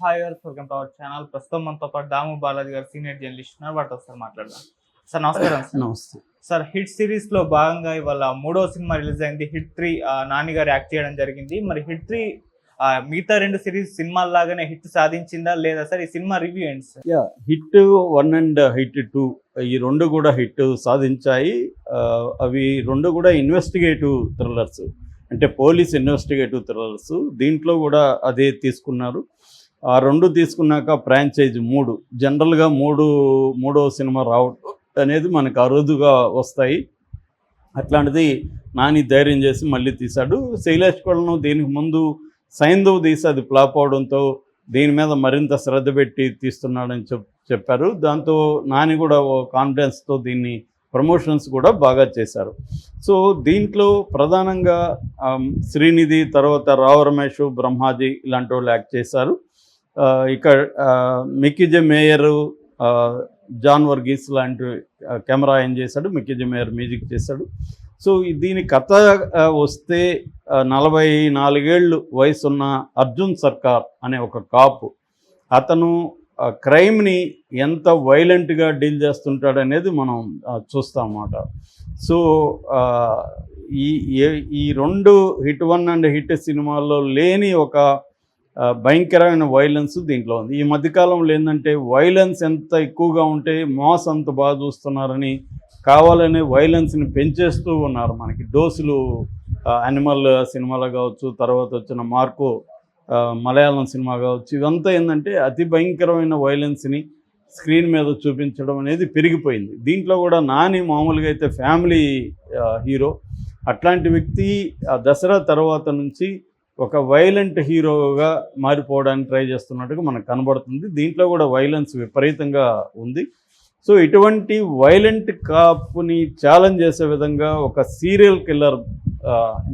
Hi గారు, welcome to our channel. ప్రస్తుతం మనతో పాటు దాము బాలాజీ గారు సీనియర్ జర్నలిస్ట్ ఉన్నారు. వాటితో ఒకసారి మాట్లాడదాం. సార్ నమస్కారం. సార్ నమస్తే సార్ హిట్ సిరీస్ లో భాగంగా ఇవాళ మూడో సినిమా రిలీజ్ అయింది. హిట్ 3 నాని గారు యాక్ట్ చేయడం జరిగింది. మరి హిట్ 3 మిగతా రెండు సినిమాల లాగానే హిట్ సాధించిందా లేదా సార్? ఈ సినిమా రివ్యూ ఏంటి సార్? హిట్ 1 అండ్ హిట్ 2 ఈ రెండు కూడా హిట్ సాధించాయి. అవి రెండు కూడా ఇన్వెస్టిగేటివ్ థ్రిల్లర్స్, అంటే పోలీస్ ఇన్వెస్టిగేటివ్ థ్రిల్లర్స్. దీంట్లో కూడా అదే తీసుకున్నారు. ఆ రెండు తీసుకున్నాక ఫ్రాంచైజ్ 3 జనరల్గా మూడో సినిమా రావడం అనేది మనకు అరుదుగా వస్తాయి. అట్లాంటిది నాని ధైర్యం చేసి మళ్ళీ తీశాడు. శైలేష్ కొలను దీనికి ముందు సైంధవ్ తీసి అది ఫ్లాప్ అవడంతో దీని మీద మరింత శ్రద్ధ పెట్టి తీస్తున్నాడని చెప్పారు. దాంతో నాని కూడా కాన్ఫిడెన్స్తో దీన్ని ప్రమోషన్స్ కూడా బాగా చేశారు. సో దీంట్లో ప్రధానంగా శ్రీనిధి, తర్వాత రావు రమేష్, బ్రహ్మాజీ ఇలాంటి వాళ్ళు యాక్ట్ చేశారు. ఇక మిక్కీజే మేయర్, జాన్ వర్గీస్ లాంటి కెమెరా ఆయన చేశాడు. మిక్కీజే మేయర్ మ్యూజిక్ చేశాడు. సో దీని కథ వస్తే 44 ఏళ్ళు వయసున్న అర్జున్ సర్కార్ అనే ఒక కాపు, అతను క్రైమ్ని ఎంత వైలెంట్గా డీల్ చేస్తుంటాడనేది మనం చూస్తాం అన్నమాట. సో ఈ రెండు హిట్ 1 అండ్ హిట్ సినిమాల్లో లేని ఒక భయంకరమైన వైలెన్స్ దీంట్లో ఉంది. ఈ మధ్యకాలంలో ఏంటంటే వైలెన్స్ ఎంత ఎక్కువగా ఉంటే మాస్ అంత బాగా చూస్తున్నారని కావాలనే వైలెన్స్ని పెంచేస్తూ ఉన్నారు. మనకి డోసులు యానిమల్ సినిమాలో కావచ్చు, తర్వాత వచ్చిన మార్కో మలయాళం సినిమా కావచ్చు, ఇదంతా ఏంటంటే అతి భయంకరమైన వైలెన్స్ని స్క్రీన్ మీద చూపించడం అనేది పెరిగిపోయింది. దీంట్లో కూడా నాని మామూలుగా అయితే ఫ్యామిలీ హీరో, అట్లాంటి వ్యక్తి దసరా తర్వాత నుంచి ఒక వైలెంట్ హీరోగా మారిపోవడానికి ట్రై చేస్తున్నట్టుగా మనకు కనబడుతుంది. దీంట్లో కూడా వైలెన్స్ విపరీతంగా ఉంది. సో ఇటువంటి వైలెంట్ కాపుని ఛాలెంజ్ చేసే విధంగా ఒక సీరియల్ కిల్లర్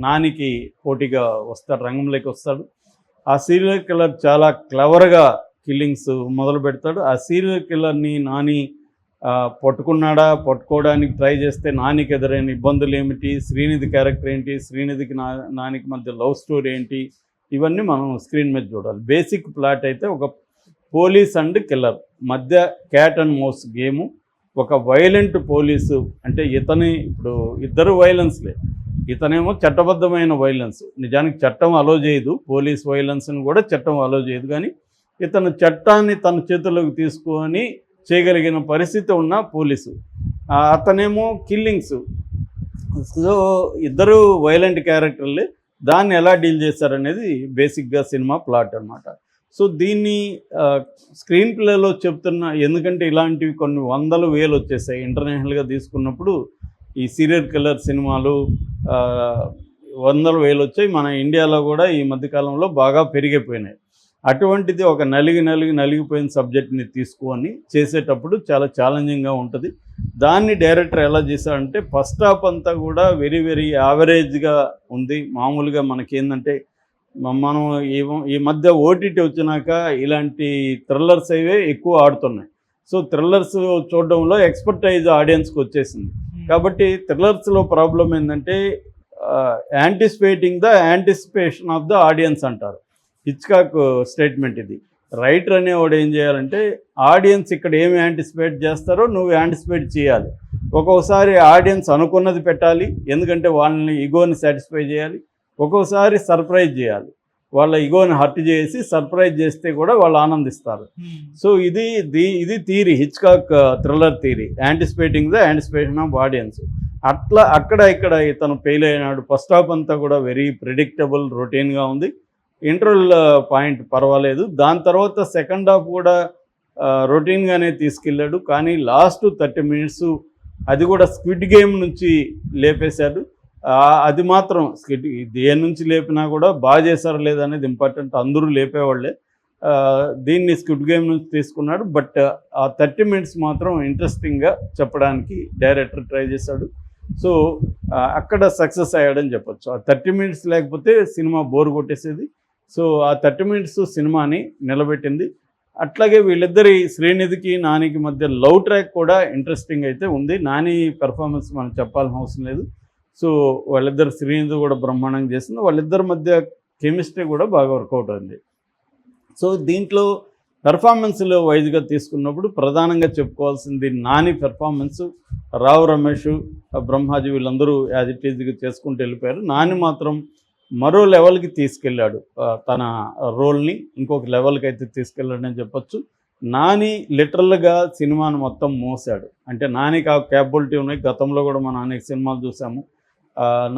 నానికి పోటీగా వస్తాడు, రంగంలోకి వస్తాడు. ఆ సీరియల్ కిల్లర్ చాలా క్లవర్గా కిల్లింగ్స్ మొదలు పెడతాడు. ఆ సీరియల్ కిల్లర్ని నాని పట్టుకున్నాడా, పట్టుకోవడానికి ట్రై చేస్తే నానికి ఎదురైన ఇబ్బందులు ఏమిటి, శ్రీనిధి క్యారెక్టర్ ఏంటి, శ్రీనిధికి నానికి మధ్య లవ్ స్టోరీ ఏంటి, ఇవన్నీ మనం స్క్రీన్ మీద చూడాలి. బేసిక్ ప్లాట్ అయితే ఒక పోలీస్ అండ్ కిల్లర్ మధ్య క్యాట్ అండ్ మౌస్ గేము. ఒక వైలెంట్ పోలీసు అంటే ఇప్పుడు ఇద్దరు వైలెన్స్లే. ఇతనేమో చట్టబద్ధమైన వైలెన్స్, నిజానికి చట్టం అలో చేయదు, పోలీస్ వైలెన్స్ని కూడా చట్టం అలో చేయదు. కానీ ఇతను చట్టాన్ని తన చేతుల్లోకి తీసుకొని చేయగలిగిన పరిస్థితి ఉన్న పోలీసు, అతనేమో కిల్లింగ్స్. సో ఇద్దరు వైలెంట్ క్యారెక్టర్లే. దాన్ని ఎలా డీల్ చేశారనేది బేసిక్గా సినిమా ప్లాట్ అన్నమాట. సో దీన్ని స్క్రీన్ ప్లేలో చెప్తున్నా, ఎందుకంటే ఇలాంటివి కొన్ని 100,000 వచ్చేసాయి ఇంటర్నేషనల్గా తీసుకున్నప్పుడు. ఈ సీరియల్ కిల్లర్ సినిమాలు 100,000 వచ్చాయి. మన ఇండియాలో కూడా ఈ మధ్యకాలంలో బాగా పెరిగిపోయినాయి. అటువంటిది ఒక నలిగిపోయిన సబ్జెక్ట్ని తీసుకొని చేసేటప్పుడు చాలా ఛాలెంజింగ్గా ఉంటుంది. దాన్ని డైరెక్టర్ ఎలా చేశాడంటే ఫస్ట్ హాఫ్ అంతా కూడా వెరీ వెరీ యావరేజ్గా ఉంది. మామూలుగా మనకేందంటే మనం ఈ మధ్య ఓటీటీ వచ్చినాక ఇలాంటి థ్రిల్లర్స్ అవే ఎక్కువ ఆడుతున్నాయి. సో థ్రిల్లర్స్ చూడడంలో ఎక్స్పర్టైజ్ ఆడియన్స్కి వచ్చేసింది. కాబట్టి థ్రిల్లర్స్లో ప్రాబ్లం ఏంటంటే యాంటిసిపేషన్ ఆఫ్ ద ఆడియన్స్ అంటారు. హిచ్కాక్ స్టేట్మెంట్ ఇది. రైటర్ అనేవాడు ఏం చేయాలంటే ఆడియన్స్ ఇక్కడ ఏమి యాంటిసిపేట్ చేస్తారో నువ్వు యాంటిసిపేట్ చేయాలి. ఒక్కొక్కసారి ఆడియన్స్ అనుకున్నది పెట్టాలి, ఎందుకంటే వాళ్ళని ఈగోని సాటిస్ఫై చేయాలి. ఒక్కొక్కసారి సర్ప్రైజ్ చేయాలి, వాళ్ళ ఈగోని హర్ట్ చేసి సర్ప్రైజ్ చేస్తే కూడా వాళ్ళు ఆనందిస్తారు. సో ఇది theory, Hitchcock thriller theory, anticipation of audience. అట్లా ఇక్కడ ఇతను ఫెయిల్ అయినాడు. ఫస్ట్ హాఫ్ అంతా కూడా వెరీ ప్రిడిక్టబుల్, రొటీన్గా ఉంది. ఇంటర్వల్ పాయింట్ పర్వాలేదు. దాని తర్వాత సెకండ్ హాఫ్ కూడా రొటీన్గానే తీసుకెళ్ళాడు. కానీ లాస్ట్ 30 మినిట్స్ అది కూడా స్క్విడ్ గేమ్ నుంచి లేపేశాడు. అది మాత్రం దేని నుంచి లేపినా కూడా బాగా చేశారు లేదనేది ఇంపార్టెంట్, అందరూ లేపేవాళ్ళే. దీన్ని స్క్విడ్ గేమ్ నుంచి తీసుకున్నాడు. బట్ ఆ 30 మినిట్స్ మాత్రం ఇంట్రెస్టింగ్గా చెప్పడానికి డైరెక్టర్ ట్రై చేశాడు. సో అక్కడ సక్సెస్ అయ్యాడని చెప్పొచ్చు. ఆ 30 మినిట్స్ లేకపోతే సినిమా బోర్ కొట్టేసేది. సో ఆ 30 మినిట్స్ సినిమాని నిలబెట్టింది. అట్లాగే వీళ్ళిద్దరి శ్రీనిధికి నానికి మధ్య లవ్ ట్రాక్ కూడా ఇంట్రెస్టింగ్ అయితే ఉంది. నాని పెర్ఫార్మెన్స్ మనం చెప్పాల్సిన అవసరం లేదు. సో వాళ్ళిద్దరు శ్రీనిధి కూడా బ్రహ్మాండంగా చేసింది. వాళ్ళిద్దరి మధ్య కెమిస్ట్రీ కూడా బాగా వర్కౌట్ అయింది. సో దీంట్లో పెర్ఫార్మెన్స్లో వైజ్గా తీసుకున్నప్పుడు ప్రధానంగా చెప్పుకోవాల్సింది నాని పెర్ఫార్మెన్స్. రావు రమేష్, బ్రహ్మాజీ వీళ్ళందరూ యాజ్ ఇట్ ఈజ్గా చేసుకుంటూ వెళ్ళిపోయారు. నాని మాత్రం మరో లెవెల్కి తీసుకెళ్ళాడు, తన రోల్ని ఇంకొక లెవెల్కి అయితే తీసుకెళ్ళాడని చెప్పొచ్చు. నాని లిటరల్గా సినిమాను మొత్తం మోసాడు. అంటే నానికి ఆ క్యాపబిలిటీ ఉన్నాయి. గతంలో కూడా మనం అనేక సినిమాలు చూసాము.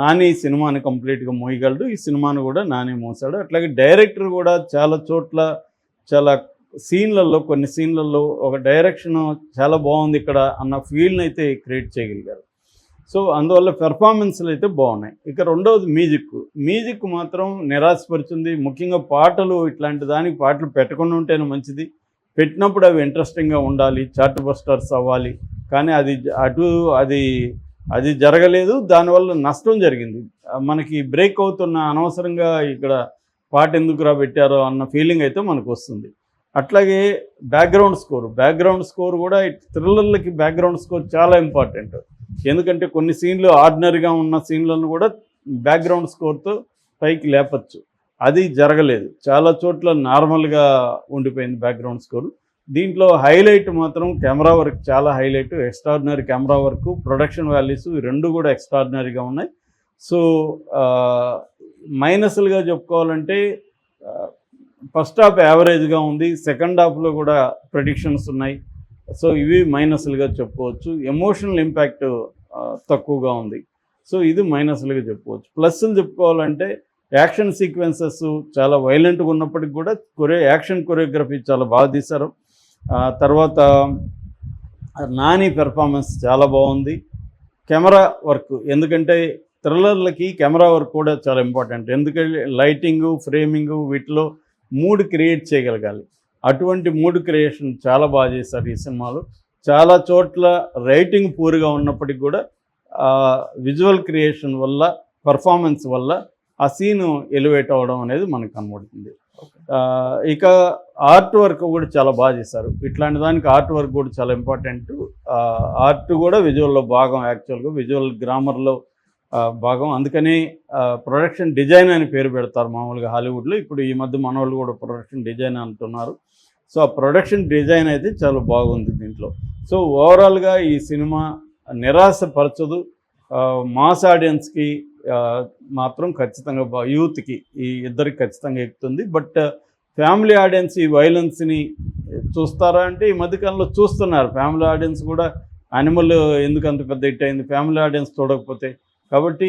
నాని ఈ సినిమాని కంప్లీట్గా మోయగలడు. ఈ సినిమాను కూడా నాని మోసాడు. అట్లాగే డైరెక్టర్ కూడా చాలా చోట్ల చాలా సీన్లలో, కొన్ని సీన్లలో ఒక డైరెక్షన్ చాలా బాగుంది ఇక్కడ అన్న ఫీల్ని అయితే క్రియేట్ చేయగలిగారు. సో అందువల్ల పెర్ఫార్మెన్స్లు అయితే బాగున్నాయి. ఇక రెండవది మ్యూజిక్ మాత్రం నిరాశపరిచింది. ముఖ్యంగా పాటలు, ఇట్లాంటి దానికి పాటలు పెట్టకుండా ఉంటేనే మంచిది. పెట్టినప్పుడు అవి ఇంట్రెస్టింగ్గా ఉండాలి, చార్ట్ బస్టర్స్ అవ్వాలి. కానీ అది జరగలేదు. దానివల్ల నష్టం జరిగింది. మనకి బ్రేక్ అవుతున్న అనవసరంగా ఇక్కడ పాట ఎందుకురా పెట్టారో అన్న ఫీలింగ్ అయితే మనకు వస్తుంది. అట్లాగే బ్యాక్గ్రౌండ్ స్కోర్ కూడా థ్రిల్లర్లకి బ్యాక్గ్రౌండ్ స్కోర్ చాలా ఇంపార్టెంట్. ఎందుకంటే కొన్ని సీన్లు ఆర్డినరీగా ఉన్న సీన్లను కూడా బ్యాక్గ్రౌండ్ స్కోర్తో పైకి లేపచ్చు. అది జరగలేదు. చాలా చోట్ల నార్మల్గా ఉండిపోయింది బ్యాక్గ్రౌండ్ స్కోర్. దీంట్లో హైలైట్ మాత్రం కెమెరా వర్క్ చాలా highlight. Extraordinary camera work, production values ఈ రెండు కూడా ఎక్స్ట్రాడినరీగా ఉన్నాయి. సో మైనస్లుగా చెప్పుకోవాలంటే ఫస్ట్ హాఫ్ యావరేజ్గా ఉంది, సెకండ్ హాఫ్లో కూడా ప్రెడిక్షన్స్ ఉన్నాయి. సో ఇవి మైనస్లుగా చెప్పుకోవచ్చు. ఎమోషనల్ ఇంపాక్ట్ తక్కువగా ఉంది. సో ఇది మైనస్లుగా చెప్పుకోవచ్చు. ప్లస్లు చెప్పుకోవాలంటే యాక్షన్ సీక్వెన్సెస్ చాలా వైలెంట్గా ఉన్నప్పటికి కూడా యాక్షన్ కొరియోగ్రఫీ చాలా బాగా తీశారు. తర్వాత నాని పెర్ఫార్మెన్స్ చాలా బాగుంది. కెమెరా వర్క్, ఎందుకంటే థ్రిల్లర్లకి కెమెరా వర్క్ కూడా చాలా ఇంపార్టెంట్. ఎందుకంటే లైటింగు, ఫ్రేమింగు వీటిలో మూడ్ క్రియేట్ చేయగలగాలి. అటువంటి మూడ్ క్రియేషన్ చాలా బాగా చేశారు ఈ సినిమాలో. చాలా చోట్ల రైటింగ్ పూర్గా ఉన్నప్పటికీ కూడా విజువల్ క్రియేషన్ వల్ల, పర్ఫార్మెన్స్ వల్ల ఆ సీను ఎలివేట్ అవ్వడం అనేది మనకు కనబడుతుంది. ఇక ఆర్ట్ వర్క్ కూడా చాలా బాగా చేశారు. ఇట్లాంటి దానికి ఆర్ట్ వర్క్ కూడా చాలా ఇంపార్టెంట్. ఆర్ట్ కూడా విజువల్లో భాగం, యాక్చువల్గా విజువల్ గ్రామర్లో భాగం. అందుకని ప్రొడక్షన్ డిజైన్ అని పేరు పెడతారు మామూలుగా హాలీవుడ్లో. ఇప్పుడు ఈ మధ్య మనోళ్ళు కూడా ప్రొడక్షన్ డిజైన్ అంటున్నారు. సో ఆ ప్రొడక్షన్ డిజైన్ అయితే చాలా బాగుంది దీంట్లో. సో ఓవరాల్గా ఈ సినిమా నిరాశపరచదు. మాస్ ఆడియన్స్కి మాత్రం ఖచ్చితంగా, యూత్కి ఈ ఇద్దరికి ఖచ్చితంగా ఎక్కుతుంది. బట్ ఫ్యామిలీ ఆడియన్స్ ఈ వైలెన్స్ని చూస్తారా అంటే ఈ మధ్యకాలంలో చూస్తున్నారు. ఫ్యామిలీ ఆడియన్స్ కూడా యానిమల్ ఎందుకు అంత పెద్ద హిట్ అయింది, ఫ్యామిలీ ఆడియన్స్ చూడకపోతే. కాబట్టి